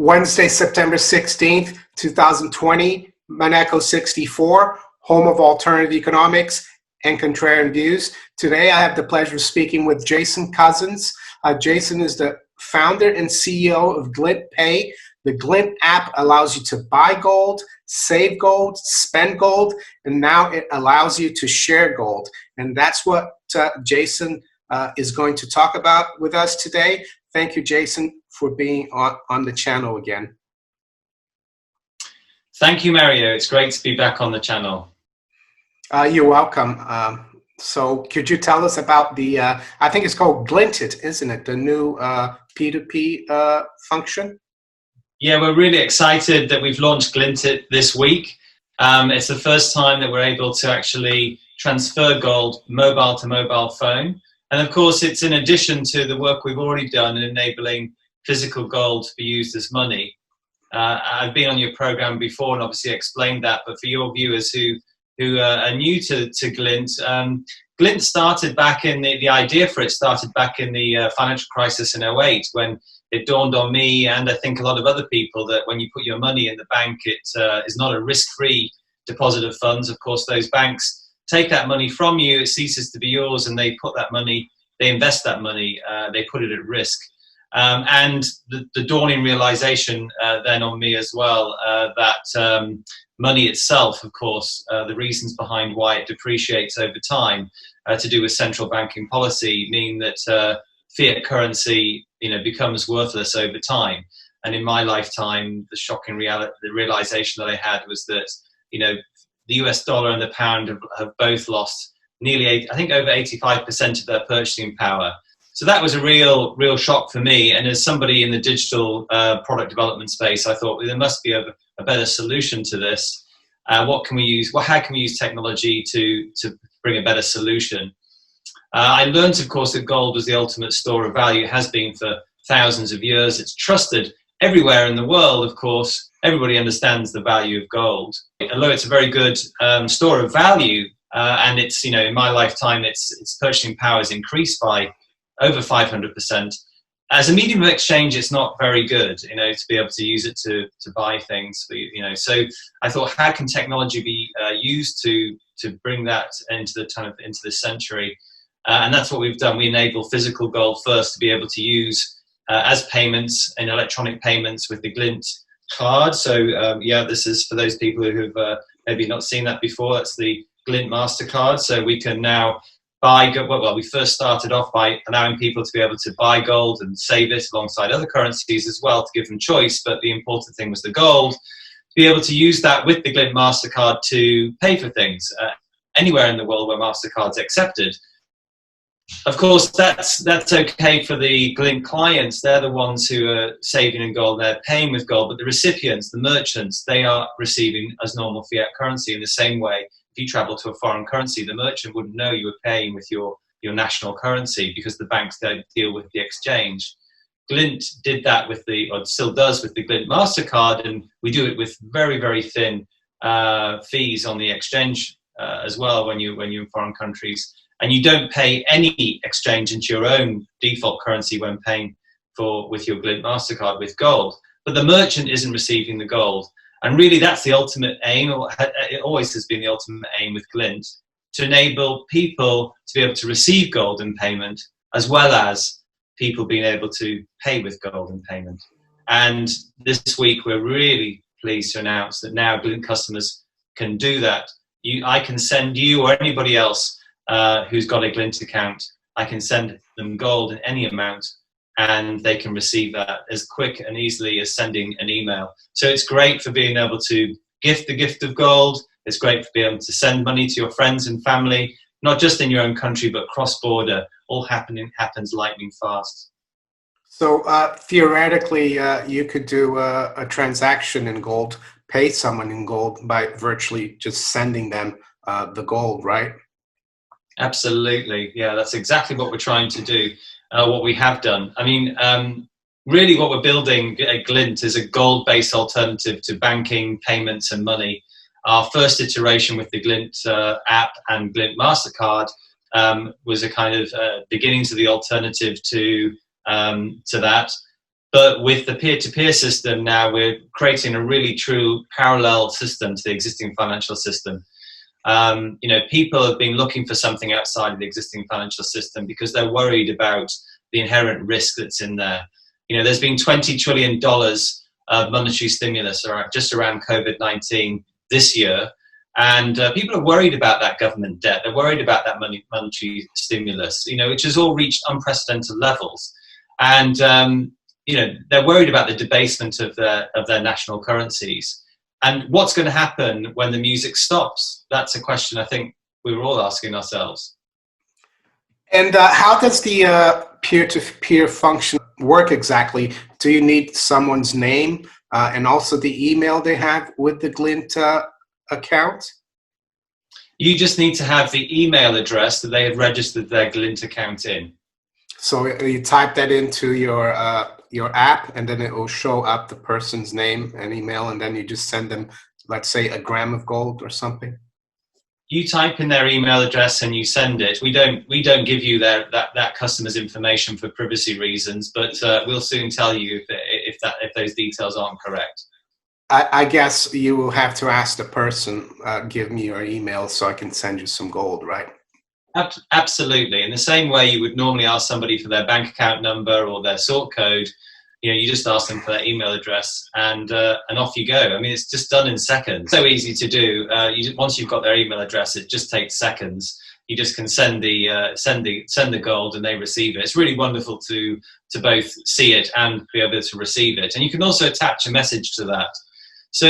Wednesday, September 16th, 2020, Monaco 64, home of alternative economics and contrarian views. Today, I have the pleasure of speaking with Jason Cousins. Jason is the founder and CEO of GlintPay. The Glint App allows you to buy gold, save gold, spend gold, and now it allows you to share gold. And that's what Jason is going to talk about with us today. Thank you, Jason, for being on the channel again. Thank you, Mario. It's great to be back on the channel. You're welcome. So could you tell us about the, I think it's called Glint It, isn't it? The new P2P function? Yeah, we're really excited that we've launched Glint It this week. It's the first time that we're able to actually transfer gold mobile to mobile phone. And of course, it's in addition to the work we've already done in enabling physical gold to be used as money. I've been on your program before and obviously explained that, but for your viewers who are new to Glint, Glint started back in the idea for it started back in the financial crisis in '08, when it dawned on me and I think a lot of other people that when you put your money in the bank, it is not a risk-free deposit of funds. Of course, those banks take that money from you, it ceases to be yours, and they put that money, they invest that money, they put it at risk. And the dawning realization then on me as well, that money itself, of course, the reasons behind why it depreciates over time to do with central banking policy mean that fiat currency, becomes worthless over time. And in my lifetime, the shocking realization that I had was that, the US dollar and the pound have both lost nearly, I think over 85% of their purchasing power. So that was a real shock for me. And as somebody in the digital product development space, I thought, well, there must be a better solution to this. What can we use? Well, how can we use technology to bring a better solution? I learned, of course, that gold was the ultimate store of value. It has been for thousands of years. It's trusted everywhere in the world, of course. Everybody understands the value of gold. Although it's a very good store of value, and it's, in my lifetime, its purchasing power has increased by over 500%. As a medium of exchange, it's not very good, to be able to use it to buy things. So I thought, how can technology be used to bring that into the century? And that's what we've done. We enable physical gold first to be able to use as payments and electronic payments with the Glint card. So yeah, this is for those people who've maybe not seen that before. That's the Glint MasterCard. So we can now buy gold. Well, we first started off by allowing people to be able to buy gold and save it alongside other currencies as well to give them choice. But the important thing was the gold, to be able to use that with the Glint MasterCard to pay for things anywhere in the world where MasterCard's accepted. Of course, that's okay for the Glint clients. They're the ones who are saving in gold. They're paying with gold. But the recipients, the merchants, they are receiving as normal fiat currency in the same way. If you travel to a foreign currency, the merchant wouldn't know you were paying with your national currency because the banks don't deal with the exchange. Glint did that or still does with the Glint MasterCard, and we do it with very, very thin fees on the exchange as well when you're in foreign countries. And you don't pay any exchange into your own default currency when paying with your Glint MasterCard with gold. But the merchant isn't receiving the gold. And really that's the ultimate aim, or it always has been the ultimate aim with Glint, to enable people to be able to receive gold in payment, as well as people being able to pay with gold in payment. And this week we're really pleased to announce that now Glint customers can do that. I can send you or anybody else who's got a Glint account, I can send them gold in any amount and they can receive that as quick and easily as sending an email. So it's great for being able to gift the gift of gold. It's great for being able to send money to your friends and family, not just in your own country, but cross-border. All happens lightning fast. So theoretically, you could do a transaction in gold, pay someone in gold by virtually just sending them the gold, right? Absolutely. Yeah, that's exactly what we're trying to do, what we have done. I mean, really what we're building at Glint is a gold-based alternative to banking, payments and money. Our first iteration with the Glint app and Glint MasterCard was a kind of beginnings of the alternative to that. But with the peer-to-peer system now, we're creating a really true parallel system to the existing financial system. People have been looking for something outside of the existing financial system because they're worried about the inherent risk that's in there. There's been $20 trillion of monetary stimulus just around COVID-19 this year. And people are worried about that government debt. They're worried about that monetary stimulus, which has all reached unprecedented levels. And, they're worried about the debasement of their national currencies. And what's going to happen when the music stops? That's a question I think we were all asking ourselves. And how does the peer-to-peer function work exactly? Do you need someone's name and also the email they have with the Glint account? You just need to have the email address that they have registered their Glint account in. So you type that into your app, and then it will show up the person's name and email, and then you just send them, let's say, a gram of gold or something. You type in their email address and you send it. We don't give you that customer's information for privacy reasons, but we'll soon tell you if those details aren't correct. I guess you will have to ask the person, give me your email so I can send you some gold, right? Absolutely. In the same way you would normally ask somebody for their bank account number or their sort code, you just ask them for their email address and off you go. I mean, it's just done in seconds. So easy to do. Once you've got their email address, it just takes seconds. You just can send the gold and they receive it. It's really wonderful to both see it and be able to receive it. And you can also attach a message to that. So,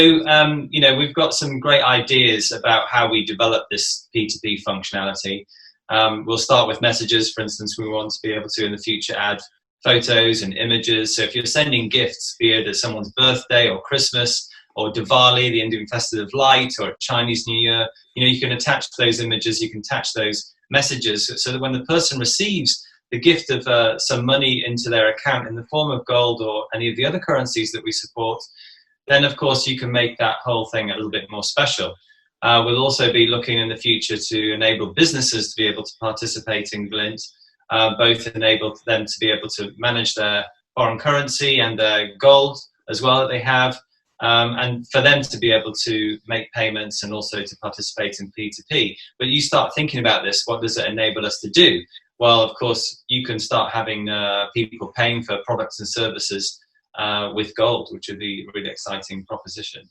we've got some great ideas about how we develop this P2P functionality. We'll start with messages. For instance, we want to be able to in the future add photos and images. So if you're sending gifts, be it at someone's birthday or Christmas or Diwali, the Indian Festival of Light, or Chinese New Year, you can attach those images, you can attach those messages so that when the person receives the gift of some money into their account in the form of gold or any of the other currencies that we support, then of course you can make that whole thing a little bit more special. We'll also be looking in the future to enable businesses to be able to participate in Glint, both enable them to be able to manage their foreign currency and their gold as well that they have, and for them to be able to make payments and also to participate in P2P. But you start thinking about this, what does it enable us to do? Well, of course, you can start having people paying for products and services with gold, which would be a really exciting proposition.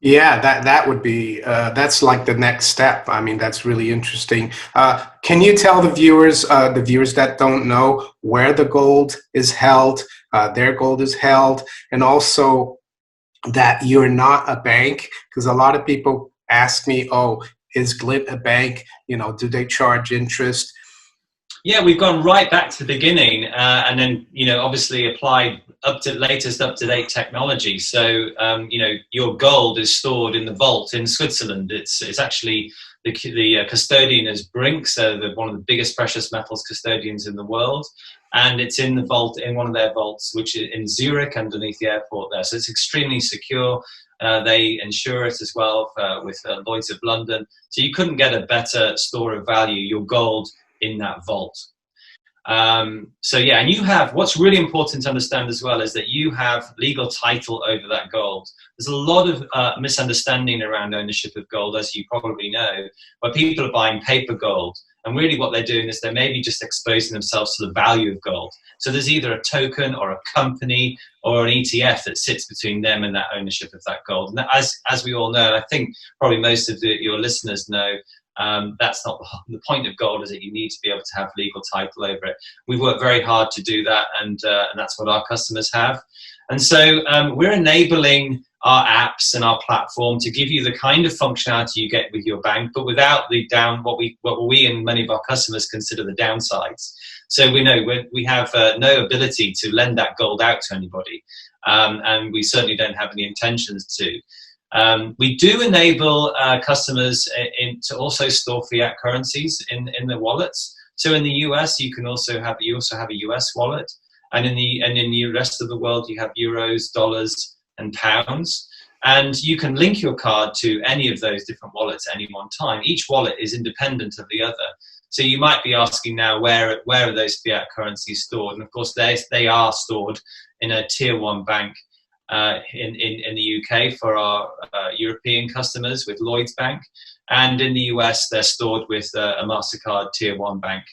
Yeah, that would be, that's like the next step. I mean, that's really interesting. Can you tell the viewers that don't know where the gold is held, their gold is held, and also that you're not a bank? Because a lot of people ask me, oh, is Glint a bank? Do they charge interest? Yeah, we've gone right back to the beginning, and then obviously applied latest up-to-date technology. So your gold is stored in the vault in Switzerland. It's actually the custodian is Brink, so one of the biggest precious metals custodians in the world, and it's in the vault, in one of their vaults, which is in Zurich underneath the airport there. So it's extremely secure. They insure it as well with Lloyd's of London. So you couldn't get a better store of value, your gold, in that vault. So yeah, and you have, what's really important to understand as well is that you have legal title over that gold. There's a lot of misunderstanding around ownership of gold, as you probably know, where people are buying paper gold, and really what they're doing is they're maybe just exposing themselves to the value of gold. So there's either a token or a company or an ETF that sits between them and that ownership of that gold. And as we all know, I think probably most of your listeners know, that's not the point of gold, is that you need to be able to have legal title over it. We've worked very hard to do that, and that's what our customers have. And so we're enabling our apps and our platform to give you the kind of functionality you get with your bank, but without what we and many of our customers consider the downsides. So we know we have no ability to lend that gold out to anybody, and we certainly don't have any intentions to. We do enable customers to also store fiat currencies in their wallets. So in the US, you also have a US wallet, and in the rest of the world, you have euros, dollars, and pounds. And you can link your card to any of those different wallets at any one time. Each wallet is independent of the other. So you might be asking now, where are those fiat currencies stored? And of course, they are stored in a tier 1 bank in the UK for our European customers with Lloyds Bank. And in the US, they're stored with a MasterCard tier 1 bank.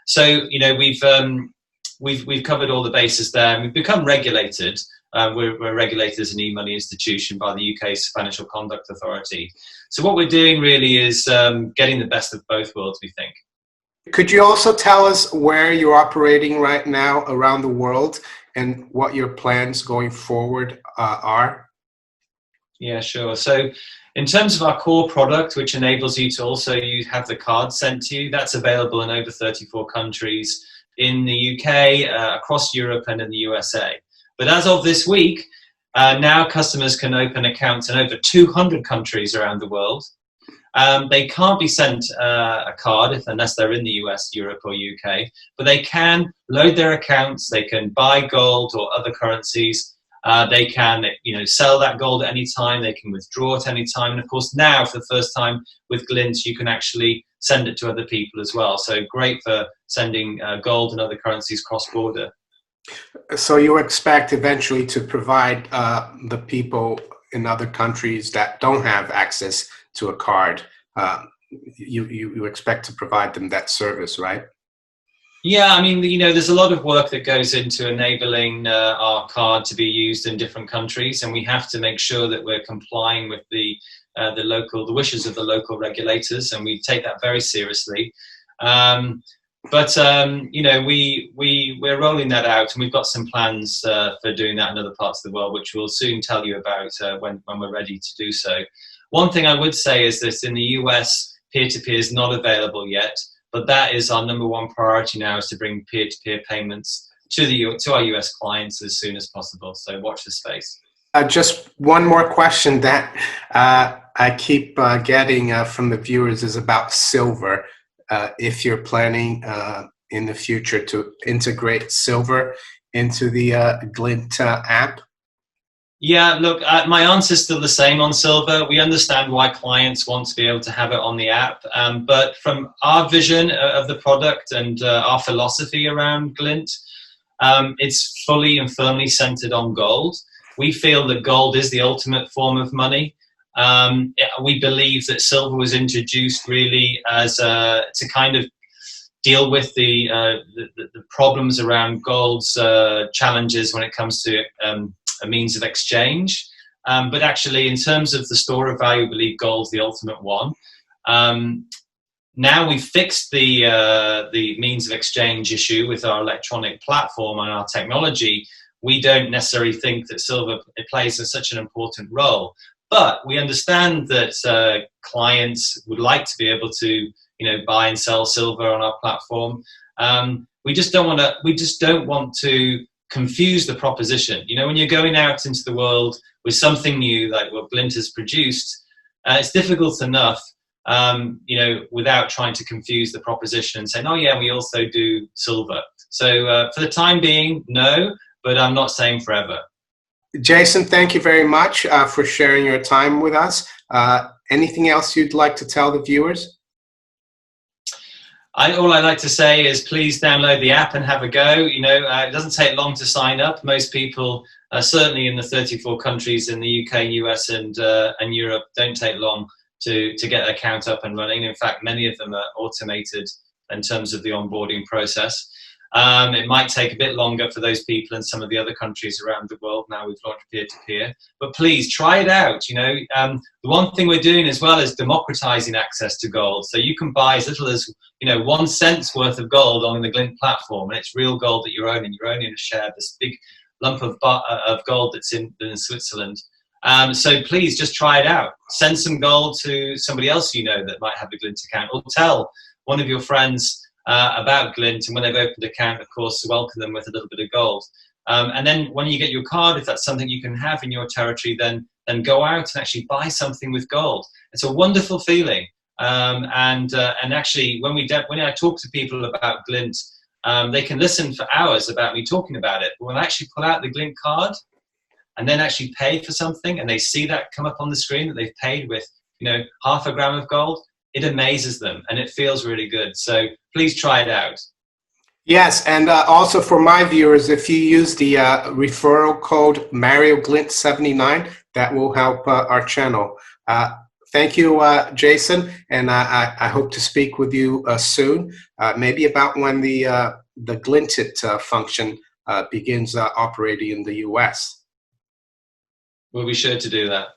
So, we've covered all the bases there, and we've become regulated. We're regulated as an e-money institution by the UK's Financial Conduct Authority. So what we're doing really is getting the best of both worlds, we think. Could you also tell us where you're operating right now around the world and what your plans going forward are? Yeah, sure. So in terms of our core product, which enables you to also have the card sent to you, that's available in over 34 countries in the UK, across Europe, and in the USA. But as of this week, now customers can open accounts in over 200 countries around the world. They can't be sent a card unless they're in the US, Europe, or UK, but they can load their accounts, they can buy gold or other currencies, they can sell that gold at any time, they can withdraw at any time, and of course now, for the first time with Glint, you can actually send it to other people as well. So great for sending gold and other currencies cross-border. So you expect eventually to provide the people in other countries that don't have access to a card, you expect to provide them that service, right? Yeah, I mean, there's a lot of work that goes into enabling our card to be used in different countries, and we have to make sure that we're complying with the wishes of the local regulators, and we take that very seriously. But we're rolling that out, and we've got some plans for doing that in other parts of the world, which we'll soon tell you about when we're ready to do so. One thing I would say is that in the US, peer-to-peer is not available yet, but that is our number 1 priority now, is to bring peer-to-peer payments to our US clients as soon as possible. So watch this space. Just one more question that I keep getting from the viewers is about silver. If you're planning in the future to integrate silver into the Glint app? Yeah, look, my answer is still the same on silver. We understand why clients want to be able to have it on the app, but from our vision of the product and our philosophy around Glint, it's fully and firmly centered on gold. We feel that gold is the ultimate form of money. We believe that silver was introduced really as to kind of deal with the problems around gold's challenges when it comes to a means of exchange. But actually, in terms of the store of value, we believe gold's the ultimate one. Now we've fixed the means of exchange issue with our electronic platform and our technology. We don't necessarily think that silver plays such an important role. But we understand that clients would like to be able to, buy and sell silver on our platform. We just don't want to confuse the proposition. When you're going out into the world with something new like what Glint has produced, it's difficult enough, without trying to confuse the proposition and saying, oh yeah, we also do silver. So for the time being, no, but I'm not saying forever. Jason, thank you very much for sharing your time with us. Anything else you'd like to tell the viewers? All I'd like to say is please download the app and have a go. It doesn't take long to sign up. Most people, certainly in the 34 countries in the UK, US, and Europe, don't take long to get their account up and running. In fact, many of them are automated in terms of the onboarding process. It might take a bit longer for those people in some of the other countries around the world. Now we've launched peer-to-peer, but please try it out. The one thing we're doing as well is democratizing access to gold. So you can buy as little as 1 cent's worth of gold on the Glint platform, and it's real gold that you're owning. You're owning a share of this big lump of gold that's in Switzerland. So please just try it out. Send some gold to somebody else that might have a Glint account, or tell one of your friends about Glint, and when they've opened an account, of course, welcome them with a little bit of gold. And then when you get your card, if that's something you can have in your territory, then go out and actually buy something with gold. It's a wonderful feeling. And actually, when I talk to people about Glint, they can listen for hours about me talking about it. But when I actually pull out the Glint card and then actually pay for something, and they see that come up on the screen that they've paid with, 0.5 gram of gold, it amazes them and it feels really good. So please try it out. Yes, and also for my viewers, if you use the referral code MarioGlint79, that will help our channel. Thank you, Jason, and I hope to speak with you soon, maybe about when the Glint It function begins operating in the US. We'll be sure to do that.